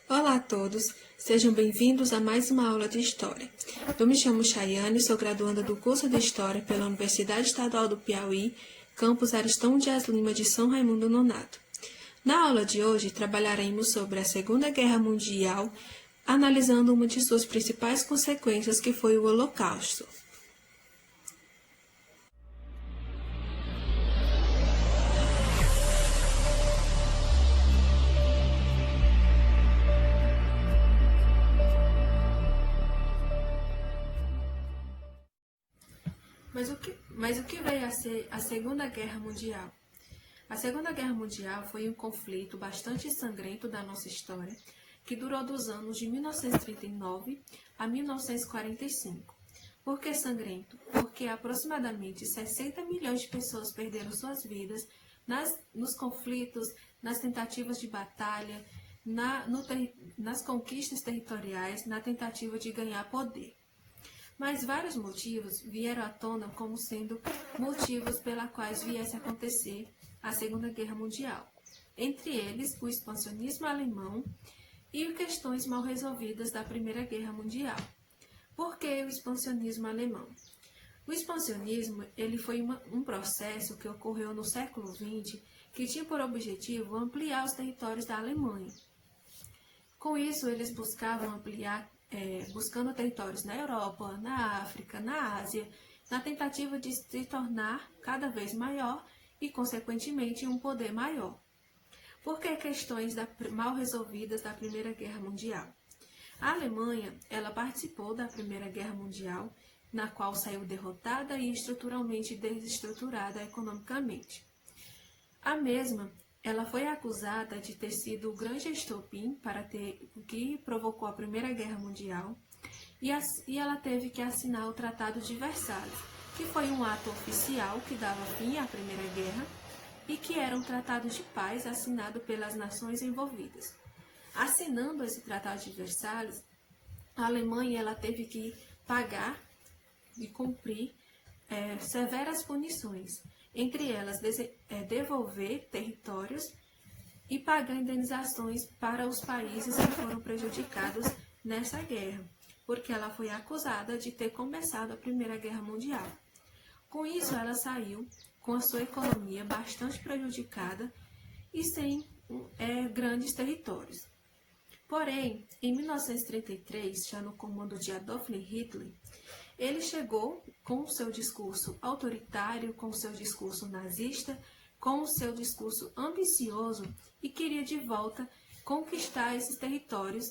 Olá a todos, sejam bem-vindos a mais uma aula de História. Eu me chamo Chayane, sou graduanda do curso de História pela Universidade Estadual do Piauí, campus Ariston Dias Lima de São Raimundo Nonato. Na aula de hoje, trabalharemos sobre a Segunda Guerra Mundial, analisando uma de suas principais consequências, que foi o Holocausto. Mas o que veio a ser a Segunda Guerra Mundial? A Segunda Guerra Mundial foi um conflito bastante sangrento da nossa história, que durou dos anos de 1939 a 1945. Por que sangrento? Porque aproximadamente 60 milhões de pessoas perderam suas vidas nos conflitos, nas tentativas de batalha, nas conquistas territoriais, na tentativa de ganhar poder. Mas vários motivos vieram à tona como sendo motivos pelos quais viesse a acontecer a Segunda Guerra Mundial. Entre eles, o expansionismo alemão e questões mal resolvidas da Primeira Guerra Mundial. Por que o expansionismo alemão? O expansionismo ele foi um processo que ocorreu no século XX que tinha por objetivo ampliar os territórios da Alemanha. Com isso, eles buscavam ampliar buscando territórios na Europa, na África, na Ásia, na tentativa de se tornar cada vez maior e, consequentemente, um poder maior. Por que questões mal resolvidas da Primeira Guerra Mundial? A Alemanha, ela participou da Primeira Guerra Mundial, na qual saiu derrotada e estruturalmente desestruturada economicamente. A mesma ela foi acusada de ter sido o grande estopim que provocou a Primeira Guerra Mundial e ela teve que assinar o Tratado de Versalhes, que foi um ato oficial que dava fim à Primeira Guerra e que era um tratado de paz assinado pelas nações envolvidas. Assinando esse Tratado de Versalhes, a Alemanha ela teve que pagar e cumprir severas punições, entre elas devolver territórios e pagar indenizações para os países que foram prejudicados nessa guerra, porque ela foi acusada de ter começado a Primeira Guerra Mundial. Com isso, ela saiu com a sua economia bastante prejudicada e sem grandes territórios. Porém, em 1933, já no comando de Adolf Hitler, ele chegou com o seu discurso autoritário, com o seu discurso nazista, com o seu discurso ambicioso e queria de volta conquistar esses territórios,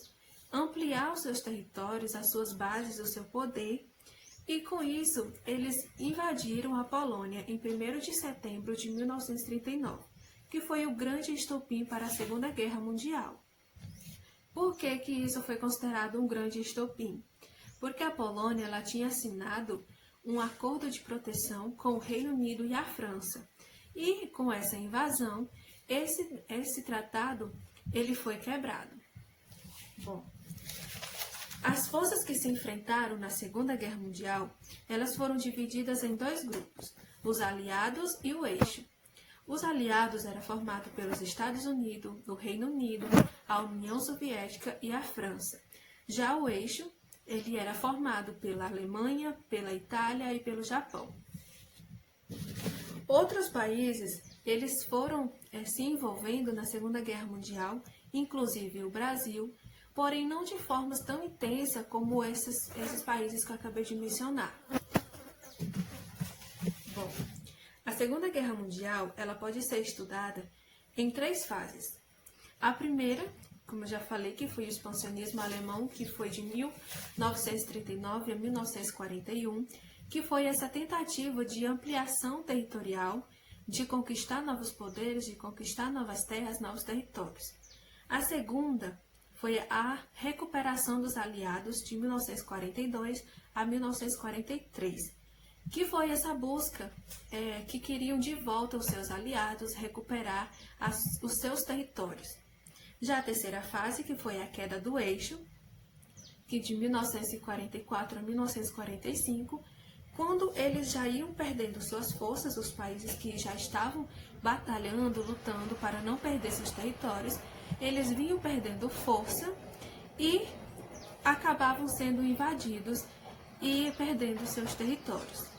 ampliar os seus territórios, as suas bases, o seu poder, e com isso eles invadiram a Polônia em 1º de setembro de 1939, que foi o grande estopim para a Segunda Guerra Mundial. Por que isso foi considerado um grande estopim? Porque a Polônia ela tinha assinado um acordo de proteção com o Reino Unido e a França. E com essa invasão, esse tratado ele foi quebrado. Bom, as forças que se enfrentaram na Segunda Guerra Mundial, elas foram divididas em dois grupos, os aliados e o eixo. Os aliados eram formados pelos Estados Unidos, o Reino Unido, a União Soviética e a França. Já o eixo ele era formado pela Alemanha, pela Itália e pelo Japão. Outros países eles foram se envolvendo na Segunda Guerra Mundial, inclusive o Brasil, porém não de formas tão intensas como esses países que eu acabei de mencionar. Bom, a Segunda Guerra Mundial ela pode ser estudada em 3 fases. A primeira, como eu já falei, que foi o expansionismo alemão, que foi de 1939 a 1941, que foi essa tentativa de ampliação territorial, de conquistar novos poderes, de conquistar novas terras, novos territórios. A segunda foi a recuperação dos aliados de 1942 a 1943, que foi essa busca que queriam de volta os seus aliados recuperar os seus territórios. Já a terceira fase, que foi a queda do eixo, que de 1944 a 1945, quando eles já iam perdendo suas forças, os países que já estavam batalhando, lutando para não perder seus territórios, eles vinham perdendo força e acabavam sendo invadidos e perdendo seus territórios.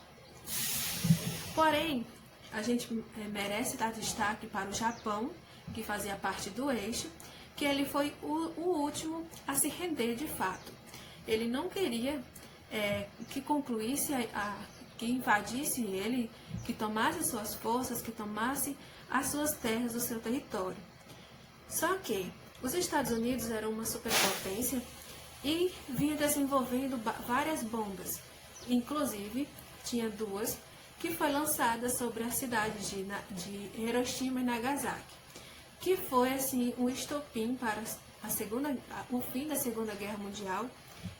Porém, a gente merece dar destaque para o Japão, que fazia parte do eixo, que ele foi o último a se render de fato. Ele não queria que concluísse, que invadisse ele, que tomasse suas forças, que tomasse as suas terras, o seu território. Só que os Estados Unidos eram uma superpotência e vinha desenvolvendo várias bombas. Inclusive, tinha duas que foi lançada sobre a cidade de Hiroshima e Nagasaki, que foi assim um estopim para o fim da Segunda Guerra Mundial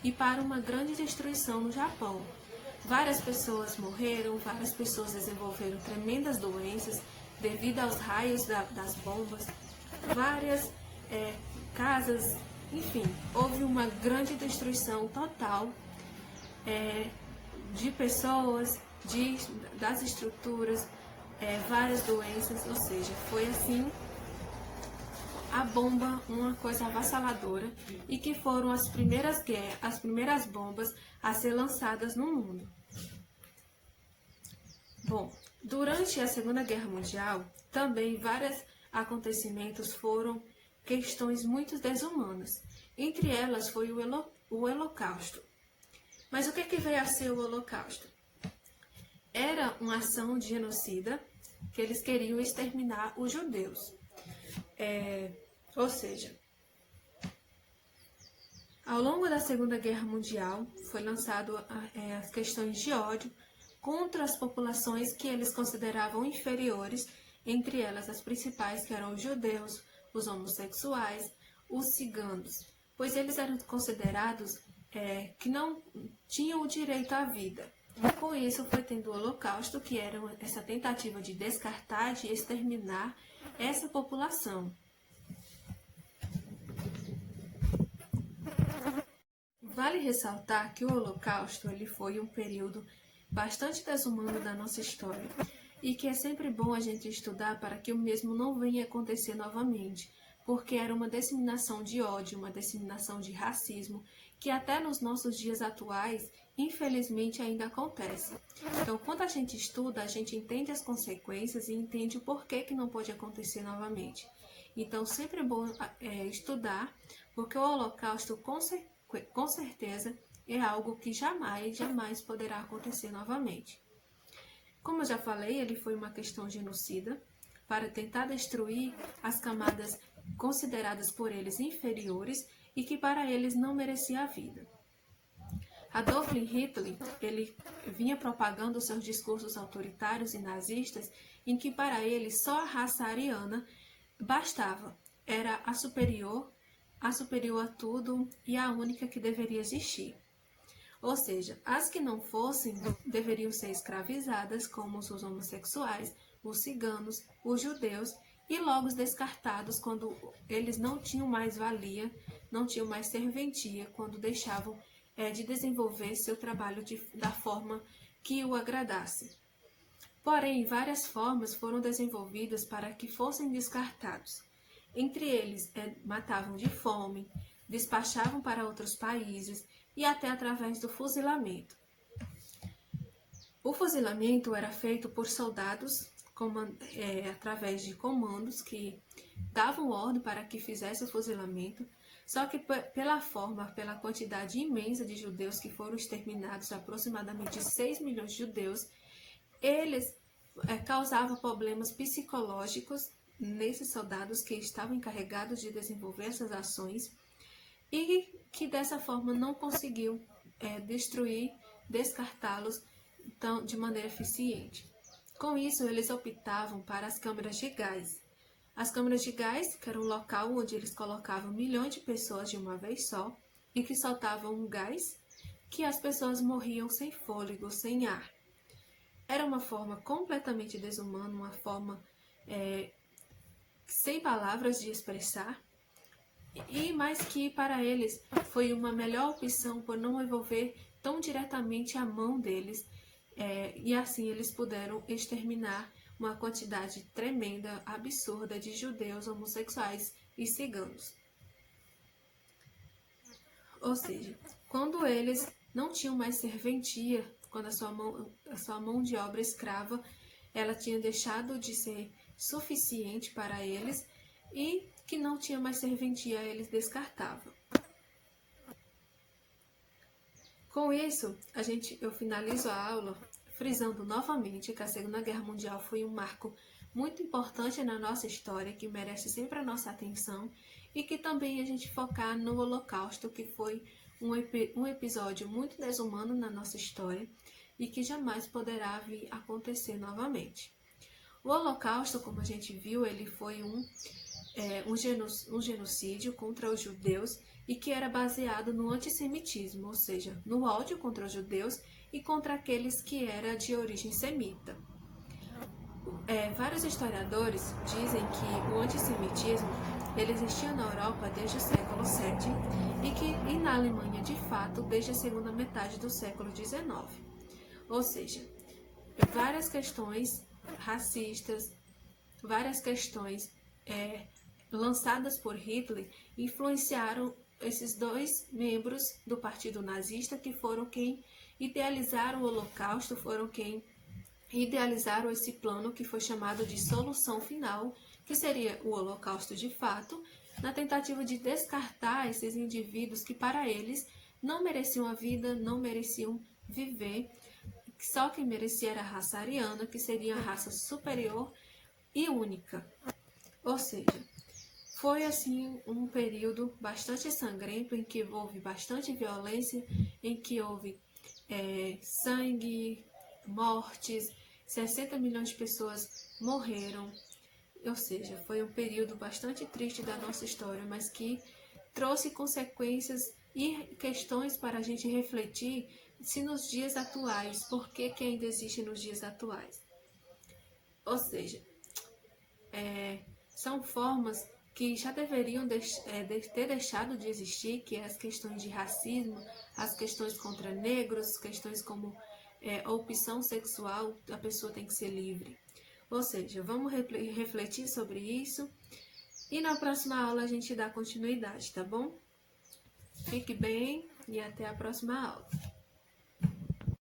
e para uma grande destruição no Japão. Várias pessoas morreram, várias pessoas desenvolveram tremendas doenças devido aos raios das bombas, várias casas, enfim, houve uma grande destruição total de pessoas, das estruturas, várias doenças, ou seja, foi assim a bomba uma coisa avassaladora e que foram as primeiras bombas a ser lançadas no mundo. Bom, durante a Segunda Guerra Mundial, também vários acontecimentos foram questões muito desumanas. Entre elas foi o Holocausto. Mas o que veio a ser o Holocausto? Era uma ação de genocida que eles queriam exterminar os judeus. Ou seja, ao longo da Segunda Guerra Mundial foi lançado as questões de ódio contra as populações que eles consideravam inferiores, entre elas as principais que eram os judeus, os homossexuais, os ciganos, pois eles eram considerados que não tinham o direito à vida. Com isso foi tendo o Holocausto, que era essa tentativa de descartar, de exterminar essa população. Vale ressaltar que o Holocausto ele foi um período bastante desumano da nossa história e que é sempre bom a gente estudar para que o mesmo não venha acontecer novamente, porque era uma disseminação de ódio, uma disseminação de racismo, que até nos nossos dias atuais, infelizmente, ainda acontece. Então, quando a gente estuda, a gente entende as consequências e entende o porquê que não pode acontecer novamente. Então, sempre é bom estudar, porque o Holocausto, com certeza, é algo que jamais poderá acontecer novamente. Como eu já falei, ele foi uma questão genocida para tentar destruir as camadas consideradas por eles inferiores e que para eles não merecia a vida. Adolf Hitler, ele vinha propagando seus discursos autoritários e nazistas em que para ele só a raça ariana bastava, era a superior a tudo e a única que deveria existir. Ou seja, as que não fossem deveriam ser escravizadas, como os homossexuais, os ciganos, os judeus, e logo descartados quando eles não tinham mais valia, não tinham mais serventia, quando deixavam de desenvolver seu trabalho da forma que o agradasse. Porém, várias formas foram desenvolvidas para que fossem descartados. Entre eles, matavam de fome, despachavam para outros países e até através do fuzilamento. O fuzilamento era feito por soldados através de comandos que davam ordem para que fizesse o fuzilamento, só que pela quantidade imensa de judeus que foram exterminados, aproximadamente 6 milhões de judeus, eles causavam problemas psicológicos nesses soldados que estavam encarregados de desenvolver essas ações e que dessa forma não conseguiu descartá-los de maneira eficiente. Com isso, eles optavam para as câmaras de gás. As câmaras de gás, que era um local onde eles colocavam milhões de pessoas de uma vez só e que soltavam um gás que as pessoas morriam sem fôlego, sem ar. Era uma forma completamente desumana, uma forma sem palavras de expressar, e mais que para eles foi uma melhor opção por não envolver tão diretamente a mão deles, e assim eles puderam exterminar uma quantidade tremenda, absurda de judeus, homossexuais e ciganos. Ou seja, quando eles não tinham mais serventia, quando a sua mão de obra escrava, ela tinha deixado de ser suficiente para eles e que não tinha mais serventia, eles descartavam. Com isso, eu finalizo a aula frisando novamente que a Segunda Guerra Mundial foi um marco muito importante na nossa história, que merece sempre a nossa atenção, e que também a gente focar no Holocausto, que foi um episódio muito desumano na nossa história e que jamais poderá vir a acontecer novamente. O Holocausto, como a gente viu, ele foi um genocídio contra os judeus e que era baseado no antissemitismo, ou seja, no ódio contra os judeus e contra aqueles que eram de origem semita. Vários historiadores dizem que o antissemitismo ele existia na Europa desde o século VII e na Alemanha, de fato, desde a segunda metade do século XIX. Ou seja, várias questões racistas, várias questões lançadas por Hitler influenciaram esses dois membros do Partido Nazista, que foram quem idealizaram o Holocausto, foram quem idealizaram esse plano que foi chamado de solução final, que seria o Holocausto de fato, na tentativa de descartar esses indivíduos que para eles não mereciam a vida, não mereciam viver, só quem merecia era a raça ariana, que seria a raça superior e única. Ou seja, foi assim um período bastante sangrento, em que houve bastante violência, em que houve sangue, mortes, 60 milhões de pessoas morreram. Ou seja, foi um período bastante triste da nossa história, mas que trouxe consequências e questões para a gente refletir se nos dias atuais, por que ainda existe nos dias atuais. Ou seja, são formas que já deveriam ter deixado de existir, que é as questões de racismo, as questões contra negros, questões como a opção sexual, a pessoa tem que ser livre. Ou seja, vamos refletir sobre isso e na próxima aula a gente dá continuidade, tá bom? Fique bem e até a próxima aula.